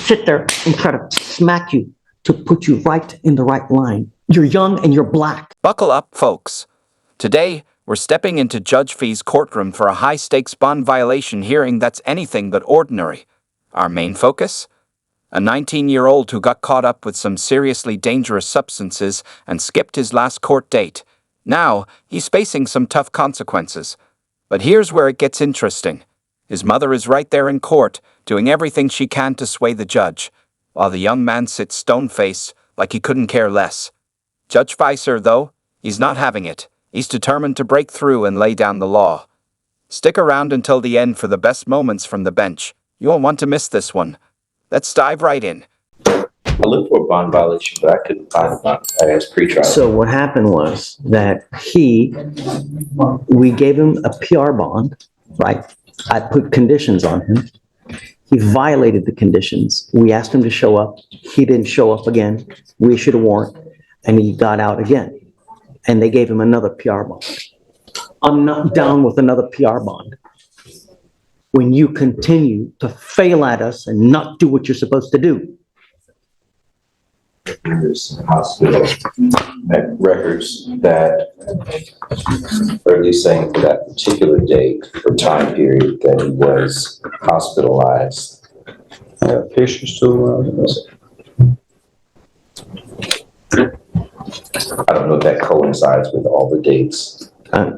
sit there and try to smack you to put you right in the right line. You're young and you're black. Buckle up, folks. Today, we're stepping into Judge Fee's courtroom for a high-stakes bond violation hearing that's anything but ordinary. Our main focus? A 19-year-old who got caught up with some seriously dangerous substances and skipped his last court date. Now, he's facing some tough consequences. But here's where it gets interesting. His mother is right there in court, doing everything she can to sway the judge, while the young man sits stone-faced like he couldn't care less. Judge Feiser, though, he's not having it. He's determined to break through and lay down the law. Stick around until the end for the best moments from the bench. You won't want to miss this one. Let's dive right in. I looked for a bond violation, but I couldn't find a bond. I asked pre-trial. So what happened was that we gave him a PR bond, right? I put conditions on him. He violated the conditions. We asked him to show up. He didn't show up again. We issued a warrant and he got out again. And they gave him another PR bond. I'm not down with another PR bond. When you continue to fail at us and not do what you're supposed to do. There's hospital records that, or at least saying for that particular date or time period that he was hospitalized. I have pictures too. I don't know if that coincides with all the dates.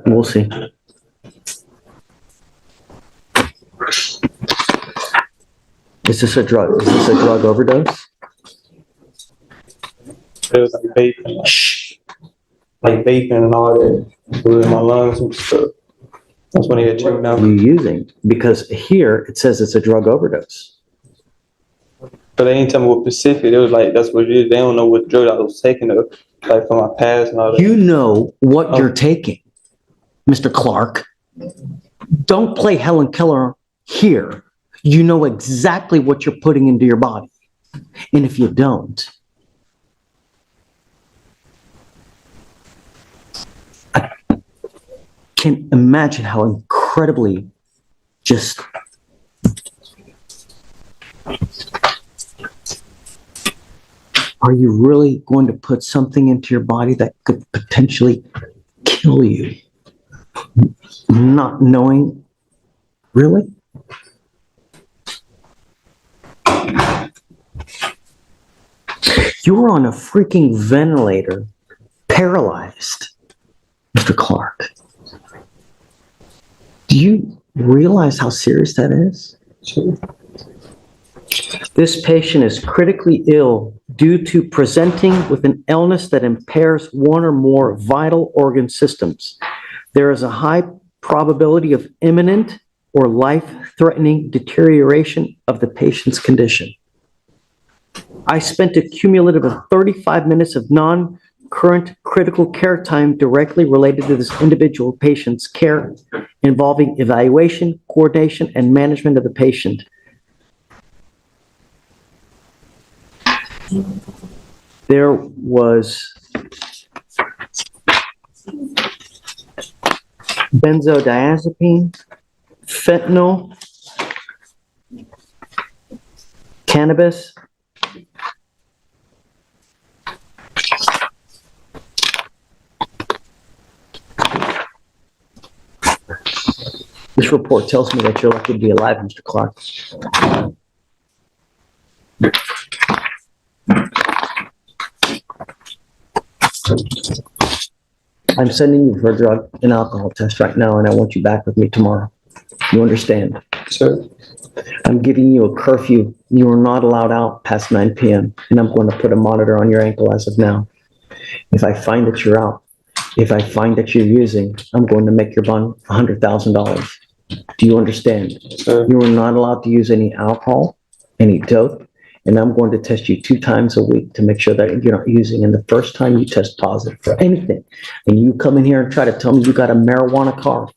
We'll see. Is this a drug overdose? It was like vaping and all that. It was in my lungs and stuff. That's when he had checked out. What are you using? Because here it says it's a drug overdose. But they didn't tell me what specific. It was like, that's what it is. They don't know what drug I was taking, like from my past and all that. You know what you're taking, Mr. Clark. Don't play Helen Keller here. You know exactly what you're putting into your body. And if you don't, I can imagine how incredibly just are you really going to put something into your body that could potentially kill you? Not knowing, really? You were on a freaking ventilator, paralyzed, Mr. Clark. Do you realize how serious that is? Sure. This patient is critically ill due to presenting with an illness that impairs one or more vital organ systems. There is a high probability of imminent or life-threatening deterioration of the patient's condition. I spent a cumulative of 35 minutes of non-current critical care time directly related to this individual patient's care, involving evaluation, coordination, and management of the patient. There was benzodiazepine, fentanyl, cannabis, this report tells me that you're lucky to be alive, Mr. Clark. I'm sending you for a drug and alcohol test right now, and I want you back with me tomorrow. You understand? Sure. I'm giving you a curfew. You are not allowed out past 9 p.m., and I'm going to put a monitor on your ankle as of now. If I find that you're out, if I find that you're using, I'm going to make your bond $100,000. Do you understand? Sure. You are not allowed to use any alcohol, any dope, and I'm going to test you 2 times a week to make sure that you're not using. And the first time you test positive for anything, and you come in here and try to tell me you got a marijuana card,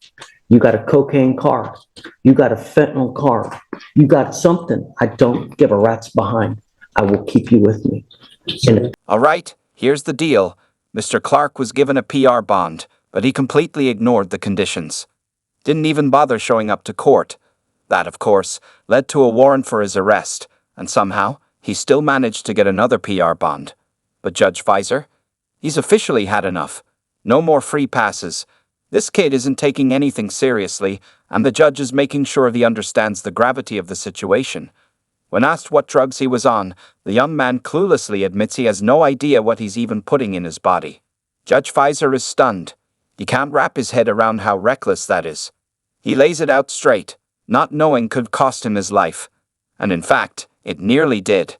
you got a cocaine card, you got a fentanyl card, you got something I don't give a rat's behind, I will keep you with me. All right, here's the deal. Mr. Clark was given a PR bond, but he completely ignored the conditions. Didn't even bother showing up to court. That, of course, led to a warrant for his arrest, and somehow he still managed to get another PR bond. But Judge Pfizer? He's officially had enough. No more free passes. This kid isn't taking anything seriously, and the judge is making sure he understands the gravity of the situation. When asked what drugs he was on, the young man cluelessly admits he has no idea what he's even putting in his body. Judge Pfizer is stunned. He can't wrap his head around how reckless that is. He lays it out straight. Not knowing could cost him his life. And in fact, it nearly did.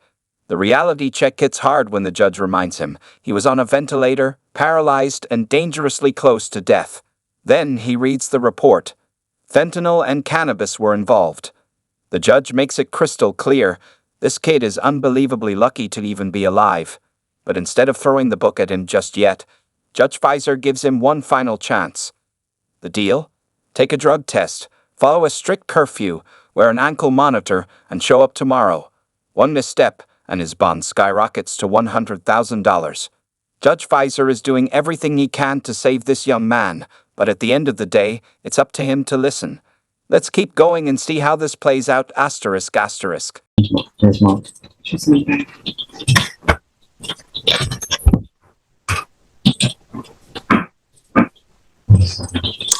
The reality check hits hard when the judge reminds him he was on a ventilator, paralyzed, and dangerously close to death. Then he reads the report. Fentanyl and cannabis were involved. The judge makes it crystal clear this kid is unbelievably lucky to even be alive. But instead of throwing the book at him just yet, Judge Pfizer gives him one final chance. The deal? Take a drug test, follow a strict curfew, wear an ankle monitor, and show up tomorrow. One misstep, and his bond skyrockets to $100,000. Judge Pfizer is doing everything he can to save this young man, but at the end of the day, it's up to him to listen. Let's keep going and see how this plays out, asterisk, asterisk. There's Mom. She's in the back.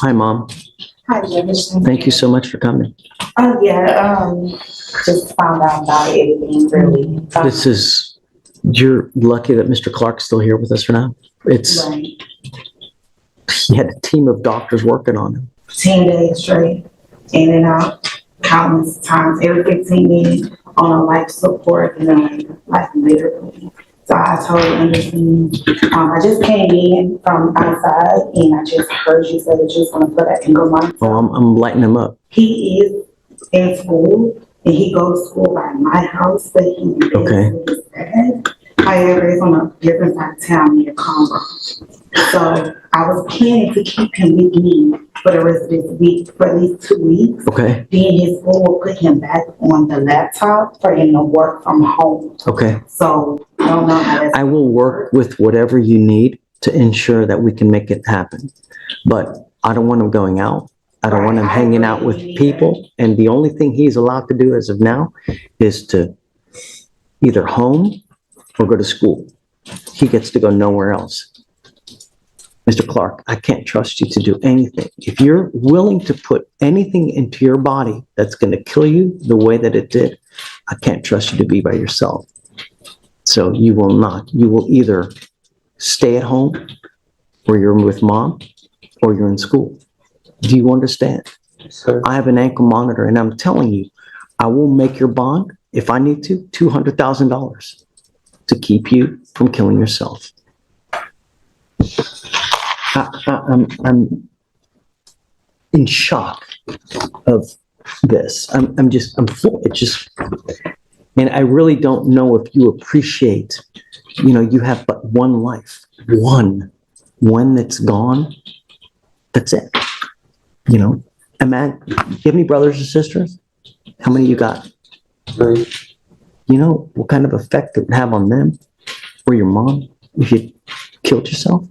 Hi, Mom. Hi, Judge. Thank you so much for coming. Oh, yeah, just found out about everything, really. You're lucky that Mr. Clark's still here with us for now. Right. He had a team of doctors working on him. 10 days straight, in and out, countless times, every 15 minutes on a life support and then life later. So I totally understand. I just came in from outside and I just heard you say that you was gonna put an ankle monitor. Oh, I'm lighting him up. He is in school and he goes to school by my house, but he lives Okay. with his dad. However, it's on a different side of town near Conroe. So I was planning to keep him with me for the rest of this week, for at least 2 weeks. Okay, Then his school will put him back on the laptop for him to work from home. okay. So I don't know how that's. I will work with whatever you need to ensure that we can make it happen. But I don't want him going out. I don't want him hanging out with people. And the only thing he's allowed to do as of now is to either home or go to school. He gets to go nowhere else. Mr. Clark, I can't trust you to do anything. If you're willing to put anything into your body that's going to kill you the way that it did, I can't trust you to be by yourself. So you will not. You will either stay at home or you're with Mom or you're in school. Do you understand? Sir. I have an ankle monitor and I'm telling you, I will make your bond, if I need to, $200,000 to keep you from killing yourself. I'm in shock of this. I'm full. And I really don't know if you appreciate, you have but one life, one that's gone. That's it. Imagine, do you have any brothers or sisters? How many you got? 3. You know what kind of effect it would have on them or your mom if you killed yourself?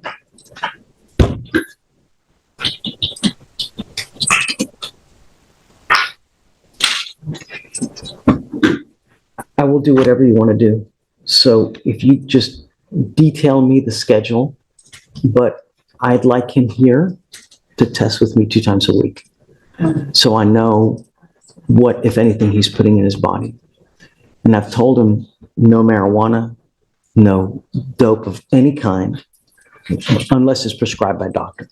I will do whatever you want to do. So if you just detail me the schedule, but I'd like him here to test with me 2 times a week. So I know what, if anything, he's putting in his body. And I've told him no marijuana, no dope of any kind, unless it's prescribed by a doctor.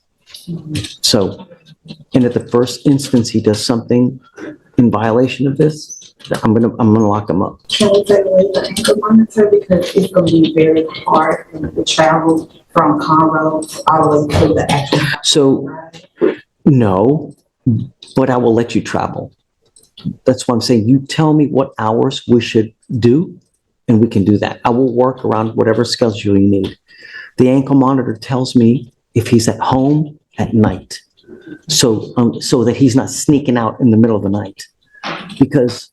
So, and at the first instance he does something in violation of this, I'm gonna lock him up. Can we take away the ankle monitor because it's going to be very hard for me to travel from Conroe all the way to the actual. So, no, but I will let you travel. That's why I'm saying you tell me what hours we should do, and we can do that. I will work around whatever schedule you need. The ankle monitor tells me if he's at home at night, so that he's not sneaking out in the middle of the night, because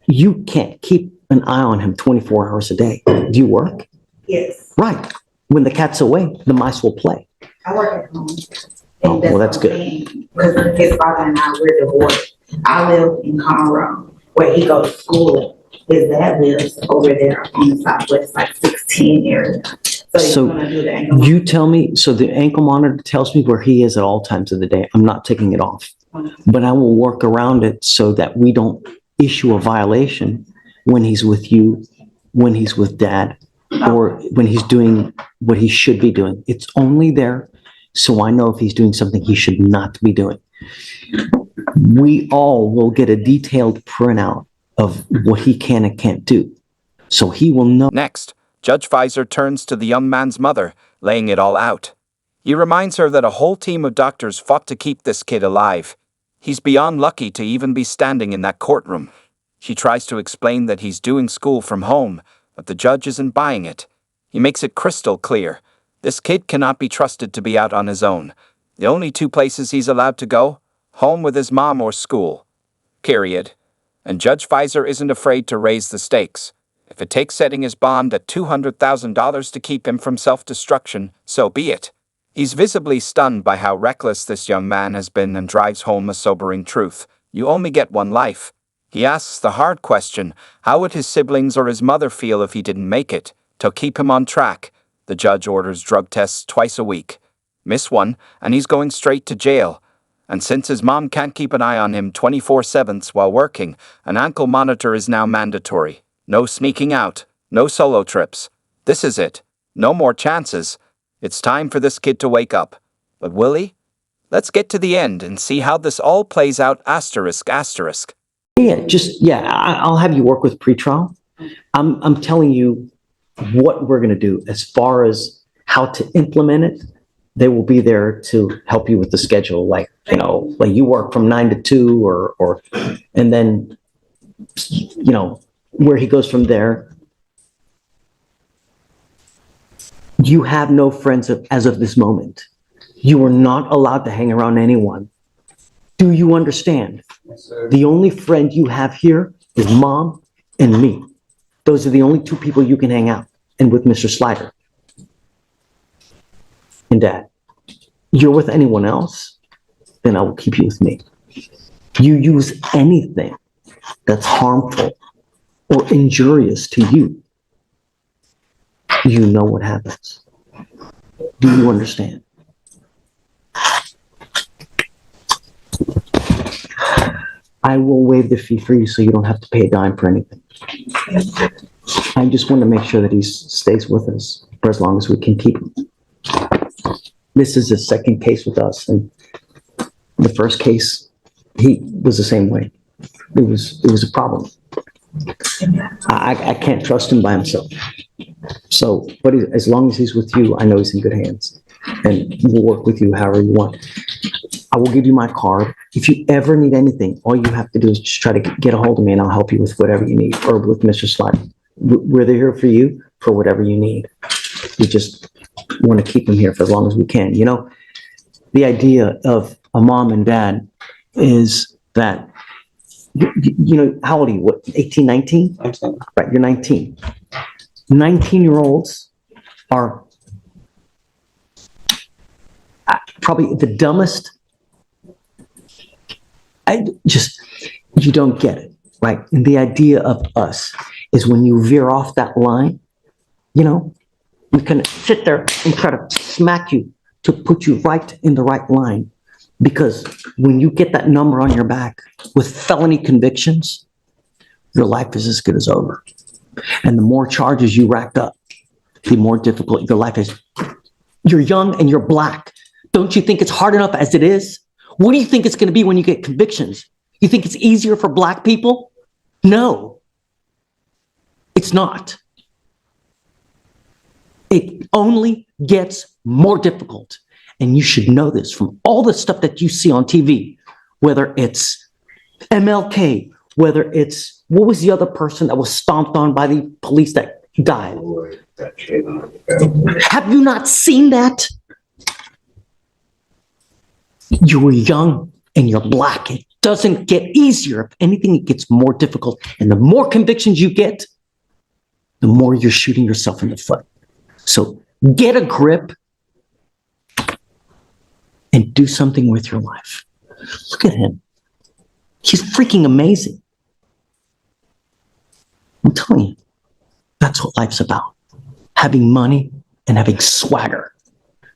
you can't keep an eye on him 24 hours a day. Do you work? Yes, Right. When the cat's away, the mice will play. I work at home. Oh, well, that's good. Because his father and I, we're divorced. I live in Conroe, where he goes to school. his dad lives over there on the southwest, like 16 area. So he's So gonna do the ankle you tell me, so the ankle monitor tells me where he is at all times of the day. I'm not taking it off. But I will work around it so that we don't issue a violation when he's with you, when he's with dad, or when he's doing what he should be doing. It's only there so I know if he's doing something he should not be doing. We all will get a detailed printout of what he can and can't do. So he will know. Next, Judge Pfizer turns to the young man's mother, laying it all out. He reminds her that a whole team of doctors fought to keep this kid alive. He's beyond lucky to even be standing in that courtroom. She tries to explain that he's doing school from home, but the judge isn't buying it. He makes it crystal clear. This kid cannot be trusted to be out on his own. The only two places he's allowed to go, home with his mom or school. Period. And Judge Pfizer isn't afraid to raise the stakes. If it takes setting his bond at $200,000 to keep him from self-destruction, so be it. He's visibly stunned by how reckless this young man has been and drives home a sobering truth. You only get one life. He asks the hard question, how would his siblings or his mother feel if he didn't make it? To keep him on track, the judge orders drug tests twice a week. Miss one, and he's going straight to jail. And since his mom can't keep an eye on him 24/7 while working, an ankle monitor is now mandatory. No sneaking out, no solo trips. This is it. No more chances. It's time for this kid to wake up. But will he? Let's get to the end and see how this all plays out asterisk asterisk. I'll have you work with pretrial. I'm telling you what we're going to do as far as how to implement it. They will be there to help you with the schedule. Like you work from 9 to 2 or, and then, where he goes from there. You have no friends as of this moment. You are not allowed to hang around anyone. Do you understand? Yes, sir. The only friend you have here is mom and me. Those are the only two people you can hang out, and with Mr. Slider and dad. You're with anyone else, then I will keep you with me. You use anything that's harmful or injurious to you, you know what happens. Do you understand? I will waive the fee for you so you don't have to pay a dime for anything. I just want to make sure that he stays with us for as long as we can keep him. This is his second case with us, and the first case, he was the same way. It was a problem. I can't trust him by himself. So, but as long as he's with you, I know he's in good hands, and we'll work with you however you want. I will give you my card. If you ever need anything, all you have to do is just try to get a hold of me and I'll help you with whatever you need, or with Mr. Slider. We're here for you for whatever you need. We just want to keep him here for as long as we can. The idea of a mom and dad is that, how old are you? What, 18, 19? I'm saying. Right, you're 19. 19-year-olds are probably the dumbest. You don't get it, right? And the idea of us is when you veer off that line, we can sit there and try to smack you to put you right in the right line. Because when you get that number on your back with felony convictions, your life is as good as over. And the more charges you racked up, the more difficult your life is. You're young and you're black. Don't you think it's hard enough as it is? What do you think it's going to be when you get convictions? You think it's easier for black people? No, it's not. It only gets more difficult. And you should know this from all the stuff that you see on TV, whether it's MLK, whether it's, what was the other person that was stomped on by the police that died? Have you not seen that? You were young and you're black. It doesn't get easier. If anything, it gets more difficult. And the more convictions you get, the more you're shooting yourself in the foot. So get a grip and do something with your life. Look at him. He's freaking amazing. I'm telling you, that's what life's about. Having money and having swagger.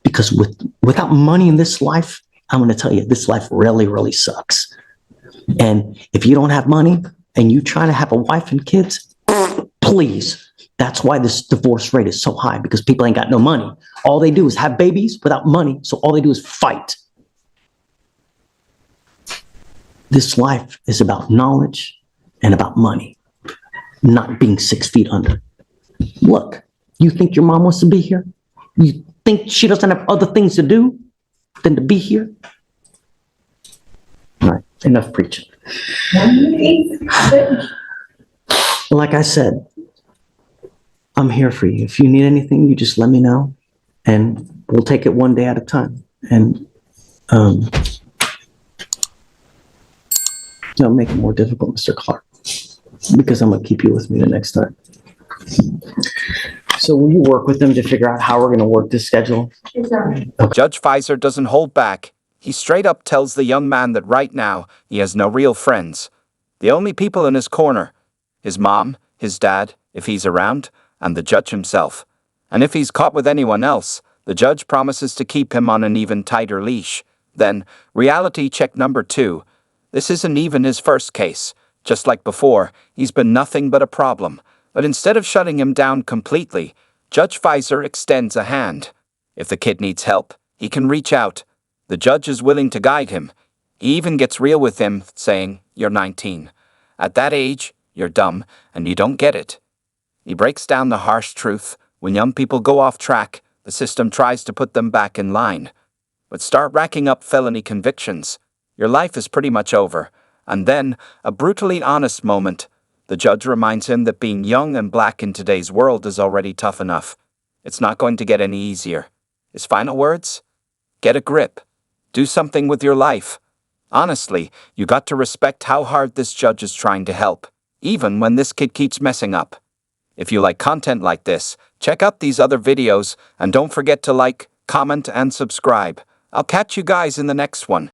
Because without money in this life, I'm going to tell you, this life really, really sucks. And if you don't have money and you try to have a wife and kids, please. That's why this divorce rate is so high, because people ain't got no money. All they do is have babies without money. So all they do is fight. This life is about knowledge and about money, not being 6 feet under. Look, you think your mom wants to be here? You think she doesn't have other things to do than to be here? All right, enough preaching. Like I said, I'm here for you. If you need anything, you just let me know, and we'll take it one day at a time. And don't make it more difficult, Mr. Clark, because I'm going to keep you with me the next time. So will you work with them to figure out how we're going to work this schedule? Judge Pfizer doesn't hold back. He straight up tells the young man that right now he has no real friends. The only people in his corner, his mom, his dad, if he's around, and the judge himself. And if he's caught with anyone else, the judge promises to keep him on an even tighter leash. Then, reality check number 2. This isn't even his first case. Just like before, he's been nothing but a problem. But instead of shutting him down completely, Judge Pfizer extends a hand. If the kid needs help, he can reach out. The judge is willing to guide him. He even gets real with him, saying, "You're 19. At that age, you're dumb, and you don't get it." He breaks down the harsh truth. When young people go off track, the system tries to put them back in line. But start racking up felony convictions. Your life is pretty much over. And then, a brutally honest moment. The judge reminds him that being young and black in today's world is already tough enough. It's not going to get any easier. His final words? Get a grip. Do something with your life. Honestly, you got to respect how hard this judge is trying to help, even when this kid keeps messing up. If you like content like this, check out these other videos, and don't forget to like, comment, and subscribe. I'll catch you guys in the next one.